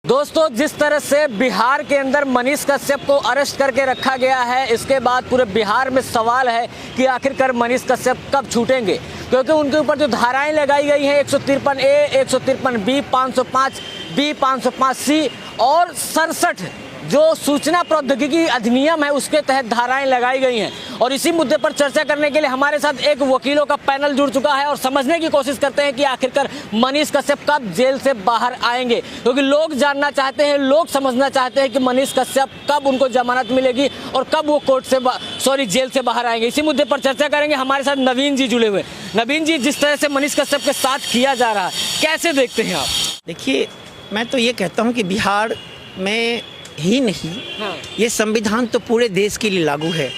दोस्तों, जिस तरह से बिहार के अंदर मनीष कश्यप को अरेस्ट करके रखा गया है, इसके बाद पूरे बिहार में सवाल है कि आखिरकार मनीष कश्यप कब छूटेंगे, क्योंकि उनके ऊपर जो धाराएं लगाई गई हैं 153A, 153B, 505B, 505C और 67 जो सूचना प्रौद्योगिकी अधिनियम है उसके तहत धाराएं लगाई गई हैं। और इसी मुद्दे पर चर्चा करने के लिए हमारे साथ एक वकीलों का पैनल जुड़ चुका है और समझने की कोशिश करते हैं कि आखिरकार मनीष कश्यप कब जेल से बाहर आएंगे, क्योंकि लोग जानना चाहते हैं, लोग समझना चाहते हैं कि मनीष कश्यप कब उनको जमानत मिलेगी और कब वो जेल से बाहर आएंगे। इसी मुद्दे पर चर्चा करेंगे। हमारे साथ नवीन जी जुड़े हुए। नवीन जी, जिस तरह से मनीष कश्यप के साथ किया जा रहा है, कैसे देखते हैं आप? देखिए, मैं तो ये कहता हूँ कि बिहार में ही नहीं, ये संविधान तो पूरे देश के लिए लागू है,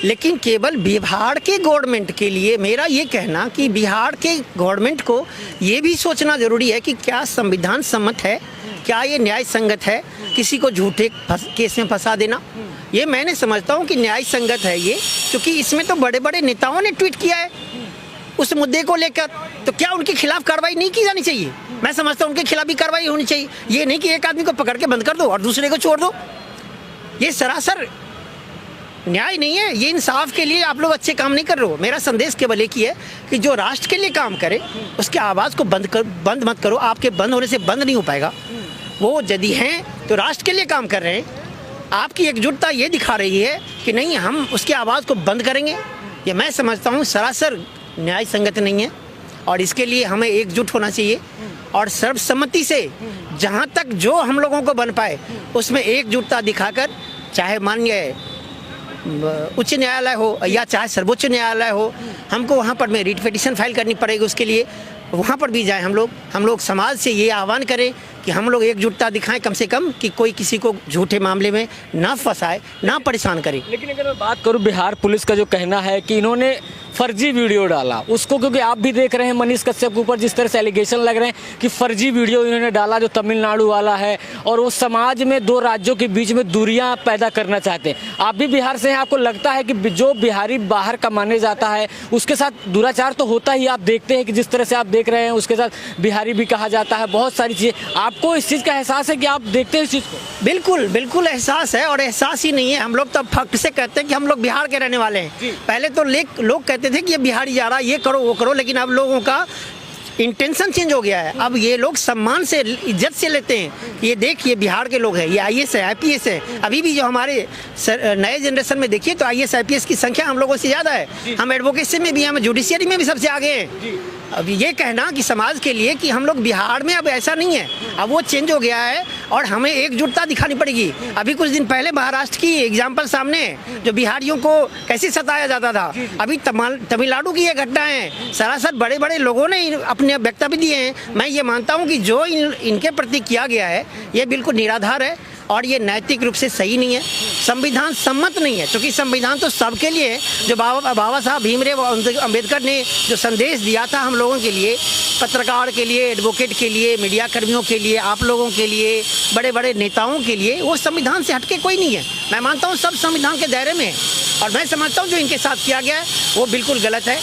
लेकिन केवल बिहार के गवर्नमेंट के लिए मेरा ये कहना कि बिहार के गवर्नमेंट को ये भी सोचना जरूरी है कि क्या संविधान सम्मत है, क्या ये न्याय संगत है किसी को झूठे केस में फंसा देना। ये मैंने समझता हूँ कि न्याय संगत है ये, क्योंकि इसमें तो बड़े बड़े नेताओं ने ट्वीट किया है उस मुद्दे को लेकर, तो क्या उनके खिलाफ कार्रवाई नहीं की जानी चाहिए? मैं समझता हूँ उनके खिलाफ भी कार्रवाई होनी चाहिए। ये नहीं कि एक आदमी को पकड़ के बंद कर दो और दूसरे को छोड़ दो। ये सरासर न्याय नहीं है। ये इंसाफ के लिए आप लोग अच्छे काम नहीं कर रहे हो। मेरा संदेश केवल एक ही है कि जो राष्ट्र के लिए काम करे उसके आवाज़ को बंद मत करो। आपके बंद होने से बंद नहीं हो पाएगा। वो यदि हैं तो राष्ट्र के लिए काम कर रहे हैं, आपकी एकजुटता ये दिखा रही है कि नहीं, हम उसकी आवाज़ को बंद करेंगे। ये मैं समझता हूँ सरासर न्याय संगत नहीं है और इसके लिए हमें एकजुट होना चाहिए और सर्वसम्मति से जहाँ तक जो हम लोगों को बन पाए उसमें एकजुटता दिखाकर, चाहे माननीय उच्च न्यायालय हो या चाहे सर्वोच्च न्यायालय हो, हमको वहाँ पर में रिट पिटीशन फाइल करनी पड़ेगी। उसके लिए वहाँ पर भी जाए हम लोग समाज से ये आह्वान करें कि हम लोग एकजुटता दिखाएं, कम से कम कि कोई किसी को झूठे मामले में ना फंसाए, ना परेशान करे। लेकिन अगर मैं बात करूं, बिहार पुलिस का जो कहना है कि इन्होंने फर्जी वीडियो डाला उसको, क्योंकि आप भी देख रहे हैं मनीष कश्यप के ऊपर जिस तरह से एलिगेशन लग रहे हैं कि फर्जी वीडियो इन्होंने डाला जो तमिलनाडु वाला है और वो समाज में दो राज्यों के बीच में दूरियां पैदा करना चाहते हैं। आप भी बिहार से हैं, आपको लगता है कि जो बिहारी बाहर कमाने जाता है उसके साथ दुराचार तो होता ही, आप देखते हैं कि जिस तरह से आप देख रहे हैं उसके साथ बिहारी भी कहा जाता है, बहुत सारी चीज़ें। आपको इस चीज़ का एहसास है कि आप देखते हैं इस चीज़ को? बिल्कुल बिल्कुल एहसास है, और एहसास ही नहीं है, हम लोग तब फक्र से कहते हैं कि हम लोग बिहार के रहने वाले हैं। पहले तो लोग कहते थे कि ये बिहारी जा रहा है, ये करो वो करो, लेकिन अब लोगों का इंटेंशन चेंज हो गया है। अब ये लोग सम्मान से, इज्जत से लेते हैं। ये देखिए बिहार के लोग हैं, ये IAS है, IPS है। अभी भी जो हमारे नए जनरेशन में देखिए तो IAS IPS की संख्या हम लोगों से ज़्यादा है। हम एडवोकेसी में भी, हम जुडिशियरी में भी सबसे आगे हैं। अब ये कहना कि समाज के लिए कि हम लोग बिहार में, अब ऐसा नहीं है, अब वो चेंज हो गया है और हमें एकजुटता दिखानी पड़ेगी। अभी कुछ दिन पहले महाराष्ट्र की एग्जाम्पल सामने है, जो बिहारियों को कैसे सताया जाता था। अभी तमिलनाडु की ये घटना है, सरासर बड़े बड़े लोगों ने अपने वक्तव्य दिए हैं। मैं ये मानता हूँ कि जो इनके प्रति किया गया है ये बिल्कुल निराधार है और ये नैतिक रूप से सही नहीं है, संविधान सम्मत नहीं है। क्योंकि संविधान तो सबके लिए है। जो बाबा साहब भीमराव अम्बेडकर ने जो संदेश दिया था हम लोगों के लिए, पत्रकार के लिए, एडवोकेट के लिए, मीडिया कर्मियों के लिए, आप लोगों के लिए, बड़े बड़े नेताओं के लिए, वो संविधान से हटके कोई नहीं है। मैं मानता हूँ सब संविधान के दायरे में है और मैं समझता हूँ जो इनके साथ किया गया है वो बिल्कुल गलत है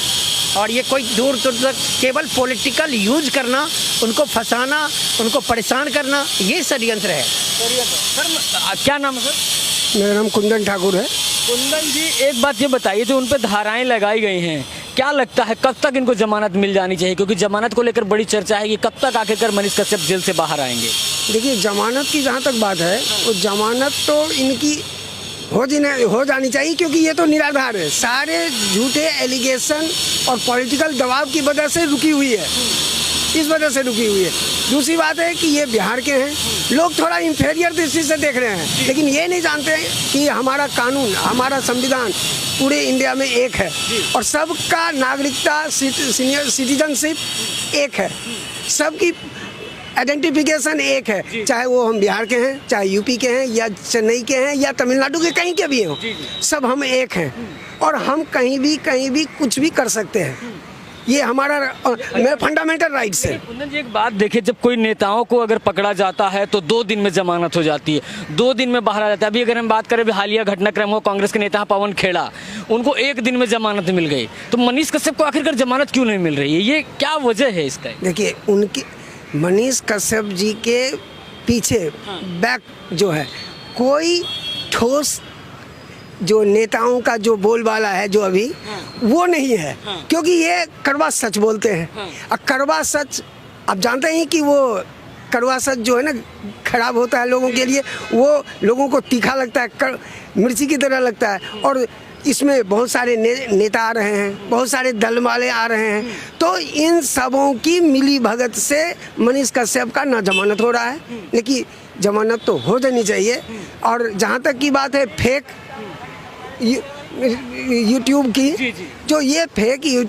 और ये कोई दूर तक केवल पॉलिटिकल यूज करना, उनको फंसाना, उनको परेशान करना, ये षड्यंत्र है। सर, क्या नाम है सर? मेरा नाम कुंदन ठाकुर है। कुंदन जी, एक बात ये बताइए, जो उन पे धाराएं लगाई गई हैं, क्या लगता है कब तक इनको जमानत मिल जानी चाहिए? क्योंकि जमानत को लेकर बड़ी चर्चा है कि कब तक आखिरकार मनीष कश्यप जेल से बाहर आएंगे। देखिए, जमानत की जहाँ तक बात है, वो जमानत तो इनकी हो जानी चाहिए, क्योंकि ये तो निराधार है। सारे झूठे एलिगेशन और पॉलिटिकल दबाव की वजह से रुकी हुई है, इस वजह से रुकी हुई है। दूसरी बात है कि ये बिहार के हैं, लोग थोड़ा इंफेरियर दृष्टि से देख रहे हैं, लेकिन ये नहीं जानते हैं कि हमारा कानून, हमारा संविधान पूरे इंडिया में एक है और सबका नागरिकता, सीनियर सिटीजनशिप एक है, सबकी आइडेंटिफिकेशन एक है, चाहे वो हम बिहार के हैं, चाहे यूपी के हैं या चेन्नई के हैं या तमिलनाडु के कहीं के भी हों, सब हम एक हैं और हम कहीं भी कुछ भी कर सकते हैं। ये हमारा फंडामेंटल राइट्स है। कुंदन जी, एक बात देखिए, जब कोई नेताओं को अगर पकड़ा जाता है तो 2 दिन में जमानत हो जाती है, 2 दिन में बाहर आ जाता है। अभी अगर हम बात करें हालिया घटनाक्रम हो, कांग्रेस के नेता पवन खेड़ा, उनको 1 दिन में जमानत मिल गई, तो मनीष कश्यप को आखिरकार जमानत क्यों नहीं मिल रही है? ये क्या वजह है इसका? देखिए, मनीष कश्यप जी के पीछे बैक जो है कोई ठोस जो नेताओं का जो बोलबाला है जो अभी वो नहीं है, क्योंकि ये कड़वा सच बोलते हैं। और कड़वा सच आप जानते हैं कि वो कड़वा सच जो है ना खराब होता है लोगों के लिए, वो लोगों को तीखा लगता है, मिर्ची की तरह लगता है। और इसमें बहुत सारे नेता आ रहे हैं, बहुत सारे दल वाले आ रहे हैं, तो इन सबों की मिली भगत से मनीष कश्यप का ना जमानत हो रहा है, लेकिन जमानत तो हो जानी चाहिए। और जहाँ तक की बात है फेक यूट्यूब की, जो ये फेक